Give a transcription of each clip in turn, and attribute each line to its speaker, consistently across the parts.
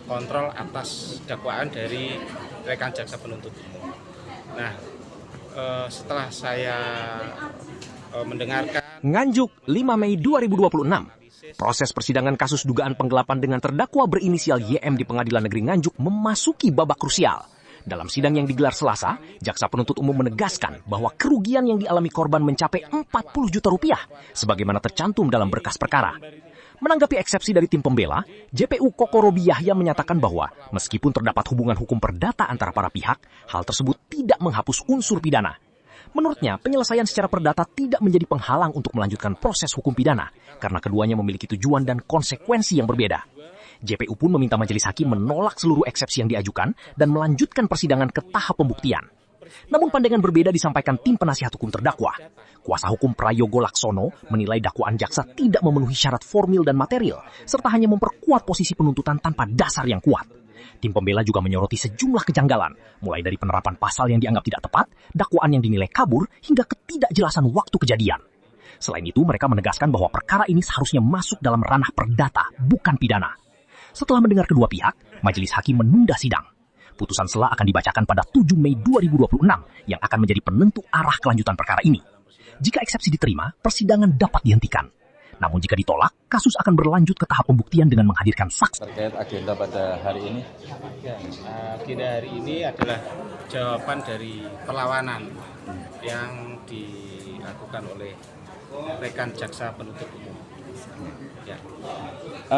Speaker 1: kontrol atas dakwaan dari rekan jaksa penuntut umum. Nah, setelah saya mendengarkan
Speaker 2: Nganjuk 5 Mei 2026, proses persidangan kasus dugaan penggelapan dengan terdakwa berinisial YM di Pengadilan Negeri Nganjuk memasuki babak krusial. Dalam sidang yang digelar Selasa, jaksa penuntut umum menegaskan bahwa kerugian yang dialami korban mencapai 40 juta rupiah, sebagaimana tercantum dalam berkas perkara. Menanggapi eksepsi dari tim pembela, JPU Kokorobi Yahya menyatakan bahwa meskipun terdapat hubungan hukum perdata antara para pihak, hal tersebut tidak menghapus unsur pidana. Menurutnya, penyelesaian secara perdata tidak menjadi penghalang untuk melanjutkan proses hukum pidana, karena keduanya memiliki tujuan dan konsekuensi yang berbeda. JPU pun meminta majelis hakim menolak seluruh eksepsi yang diajukan dan melanjutkan persidangan ke tahap pembuktian. Namun pandangan berbeda disampaikan tim penasihat hukum terdakwa. Kuasa hukum Prayogo Laksono menilai dakwaan jaksa tidak memenuhi syarat formil dan material, serta hanya memperkuat posisi penuntutan tanpa dasar yang kuat. Tim pembela juga menyoroti sejumlah kejanggalan, mulai dari penerapan pasal yang dianggap tidak tepat, dakwaan yang dinilai kabur, hingga ketidakjelasan waktu kejadian. Selain itu, mereka menegaskan bahwa perkara ini seharusnya masuk dalam ranah perdata, bukan pidana. Setelah mendengar kedua pihak, majelis hakim menunda sidang. Putusan sela akan dibacakan pada 7 Mei 2026 yang akan menjadi penentu arah kelanjutan perkara ini. Jika eksepsi diterima, persidangan dapat dihentikan. Namun jika ditolak, kasus akan berlanjut ke tahap pembuktian dengan menghadirkan saksi.
Speaker 3: Terkait agenda pada hari ini?
Speaker 1: Agenda hari ini adalah jawaban dari perlawanan yang dilakukan oleh rekan jaksa penuntut umum. Ya.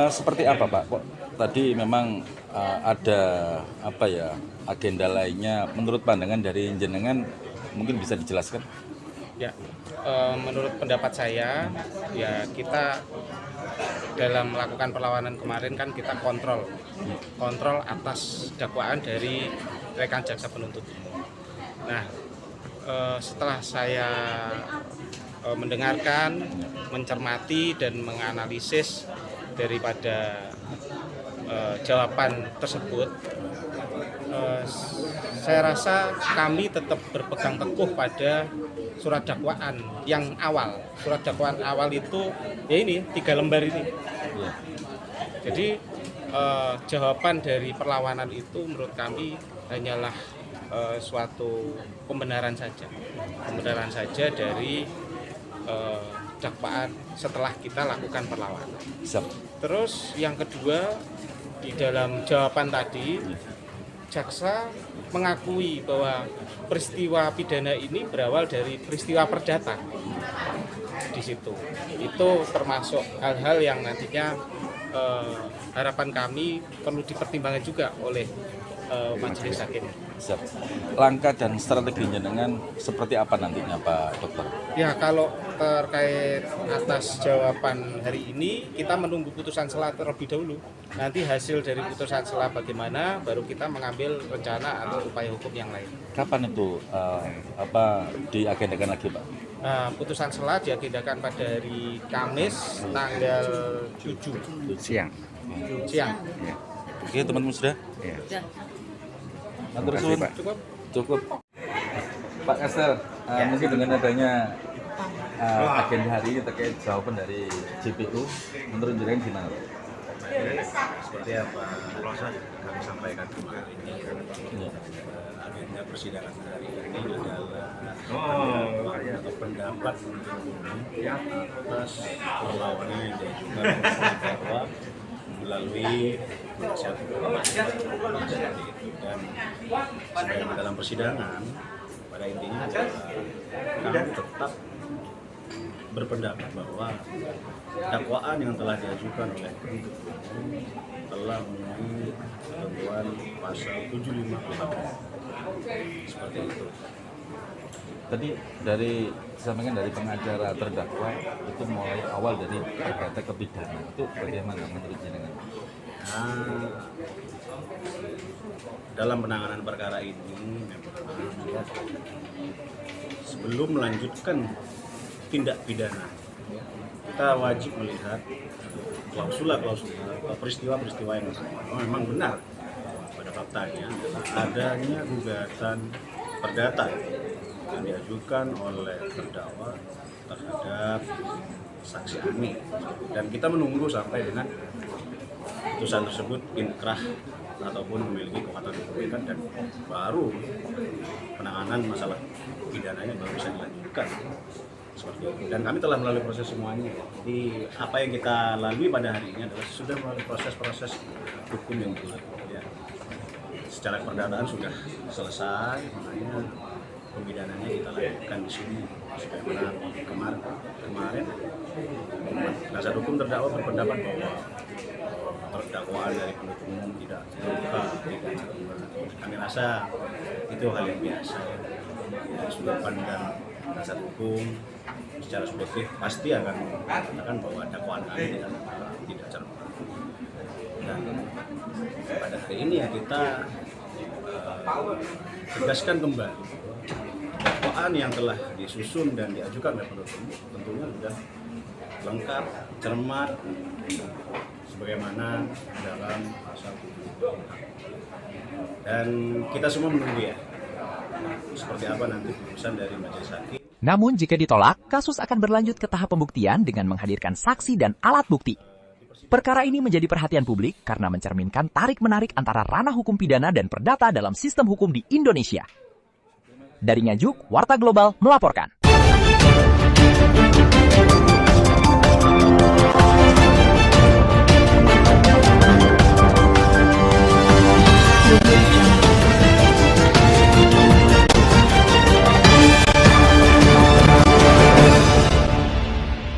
Speaker 3: Seperti apa Pak? Kok tadi memang ada agenda lainnya menurut pandangan dari jenengan, mungkin bisa dijelaskan?
Speaker 1: Ya, menurut pendapat saya, ya kita dalam melakukan perlawanan kemarin kan kita kontrol atas dakwaan dari rekan jaksa penuntut umum. Nah, setelah saya mendengarkan, mencermati dan menganalisis daripada jawaban tersebut, saya rasa kami tetap berpegang teguh pada surat dakwaan yang awal. Surat dakwaan awal itu ya ini 3 lembar ini. Jadi jawaban dari perlawanan itu menurut kami hanyalah suatu pembenaran saja dari dakwaan setelah kita lakukan perlawanan. Terus yang kedua, di dalam jawaban tadi jaksa mengakui bahwa peristiwa pidana ini berawal dari peristiwa perdata. Di situ itu termasuk hal-hal yang nantinya harapan kami perlu dipertimbangkan juga oleh majelis hakim.
Speaker 3: Langkah dan strateginya dengan seperti apa nantinya Pak Dokter?
Speaker 1: Ya, kalau terkait atas jawaban hari ini, kita menunggu putusan sela terlebih dahulu. Nanti hasil dari putusan sela bagaimana, baru kita mengambil rencana atau upaya hukum yang lain.
Speaker 3: Kapan itu diagendakan lagi Pak?
Speaker 1: Putusan sela diagendakan pada hari Kamis tanggal 7
Speaker 4: siang.
Speaker 1: Ya.
Speaker 3: Oke, teman-teman sudah?
Speaker 4: Ya.
Speaker 3: Cukup. Pak Kastel, mungkin dengan adanya agenda hari ini terkait jawaban dari JPU, menurut jenengan gimana?
Speaker 5: Seperti apa kami sampaikan kemarin, agenda persidangan hari ini adalah pendapat atas perlawanan yang diajukan oleh terdakwa melalui penasihat hukum dan sebagai dalam persidangan pada intinya kami tetap berpendapat bahwa dakwaan yang telah diajukan oleh penuntut umum telah memenuhi ketentuan pasal 75 KUHP. Seperti itu.
Speaker 3: Tadi disampaikan dari pengacara terdakwa itu mulai awal dari perkara ke pidana, itu bagaimana menurut jenengan?
Speaker 5: Dalam penanganan perkara ini sebelum melanjutkan tindak pidana, kita wajib melihat klausula-klausula, peristiwa-peristiwa yang memang benar pada faktanya adanya gugatan perdata yang diajukan oleh terdakwa terhadap saksi Ani, dan kita menunggu sampai dengan putusan tersebut inkrah ataupun memiliki kekuatan hukum dan baru penanganan masalah pidananya baru bisa dilanjutkan seperti itu. Dan kami telah melalui proses semuanya. Jadi apa yang kita lalui pada hari ini adalah sudah melalui proses-proses hukum yang berlaku. Ya. Secara perdataan sudah selesai, makanya pemidananya kita lakukan di sini. Sebagaimana kemarin penasihat hukum terdakwa berpendapat bahwa dakwaan dari penuntut umum tidak terbuka, tidak terbuka. Kami rasa itu hal yang biasa. Dari sudut pandang penasihat hukum secara subjektif pasti akan mengatakan bahwa dakwaan kami tidak terbuka. Dan pada hari ini ya kita tegaskan kembali dakwaan yang telah disusun dan diajukan oleh penuntut umum tentunya sudah lengkap, cermat, sebagaimana dalam pasal 7. Dan kita semua menunggu ya seperti apa nanti putusan dari majelis hakim.
Speaker 2: Namun jika ditolak, kasus akan berlanjut ke tahap pembuktian dengan menghadirkan saksi dan alat bukti. Perkara ini menjadi perhatian publik karena mencerminkan tarik-menarik antara ranah hukum pidana dan perdata dalam sistem hukum di Indonesia. Dari Nganjuk, Warta Global melaporkan.